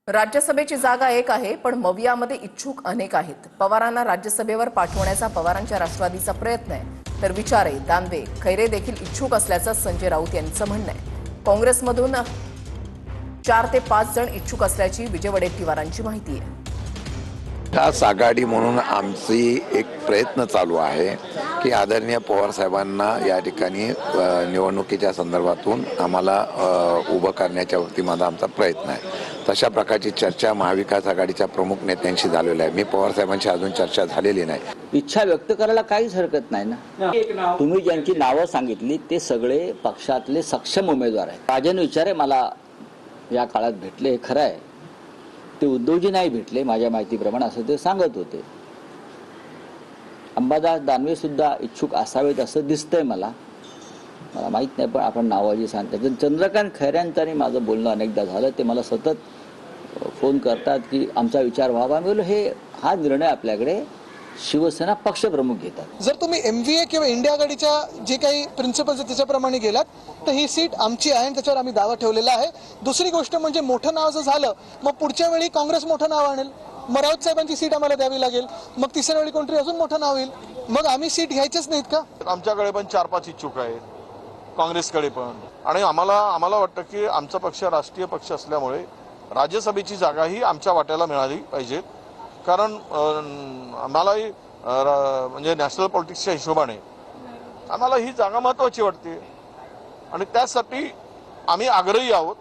राज्यसभेची जागा एक आहे, पण मवियामध्ये इच्छुक अनेक आहेत. पवारांना राज्यसभेवर पाठवण्याचा पवारांच्या राष्ट्रवादीचा प्रयत्न आहे, तर विचारे, दानवे, खैरे देखील इच्छुक असल्याचं संजय राऊत यांचं म्हणणं आहे. काँग्रेसमधून 4 ते 5 जण इच्छुक असल्याची विजय वडेट्टीवारांची माहिती आहे. खास आघाडी म्हणून आमची एक प्रयत्न चालू आहे की आदरणीय पवार साहेबांना या ठिकाणी निवडणुकीच्या संदर्भातून आम्हाला उभं करण्याच्या वतीमध्ये आमचा प्रयत्न आहे. तशा प्रकारची चर्चा महाविकास आघाडीच्या प्रमुख नेत्यांशी झालेली आहे. मी पवार साहेबांशी अजून चर्चा झालेली नाही. इच्छा व्यक्त करायला काहीच हरकत नाही ना. तुम्ही ज्यांची नावं सांगितली ते सगळे पक्षातले सक्षम उमेदवार आहेत. राजन विचारे मला या काळात भेटले, हे खरं आहे. ते उद्धवजी नाही भेटले माझ्या माहितीप्रमाणे, असं ते सांगत होते. अंबादास दानवे सुद्धा इच्छुक असावेत असं दिसतंय मला माहित नाही, पण आपण नावाजी सांगतात. चंद्रकांत खैऱ्यांचं आणि माझं बोलणं अनेकदा झालं. ते मला सतत फोन करतात की आमचा विचार व्हावा. मी बोललो हा निर्णय आपल्याकडे शिवसेना पक्षप्रमुख घेतात. जर तुम्ही MVA किंवा इंडिया आघाडीच्या जे काही प्रिन्सिपल्स आहेत त्याच्याप्रमाणे गेलात तर ही सीट आमची आहे आणि त्याच्यावर आम्ही दावा ठेवलेला आहे. दुसरी गोष्ट म्हणजे मोठं नाव जर झालं मग पुढच्या वेळी काँग्रेस मोठं नाव आणेल, मग राऊत साहेबांची सीट आम्हाला द्यावी लागेल, मग तिसऱ्या वेळी कोणतरी अजून मोठं नाव येईल, मग आम्ही सीट घ्यायचीच नाहीत का? आमच्याकडे पण 4-5 इच्छुक आहेत, काँग्रेसकडे पण. आणि आम्हाला वाटतं की आमचा पक्ष राष्ट्रीय पक्ष असल्यामुळे राज्यसभेची जागाही आमच्या वाट्याला मिळाली पाहिजे. कारण आम्हालाही म्हणजे नॅशनल पॉलिटिक्सच्या हिशोबाने आम्हाला ही जागा महत्त्वाची वाटते आणि त्यासाठी आम्ही आग्रही आहोत.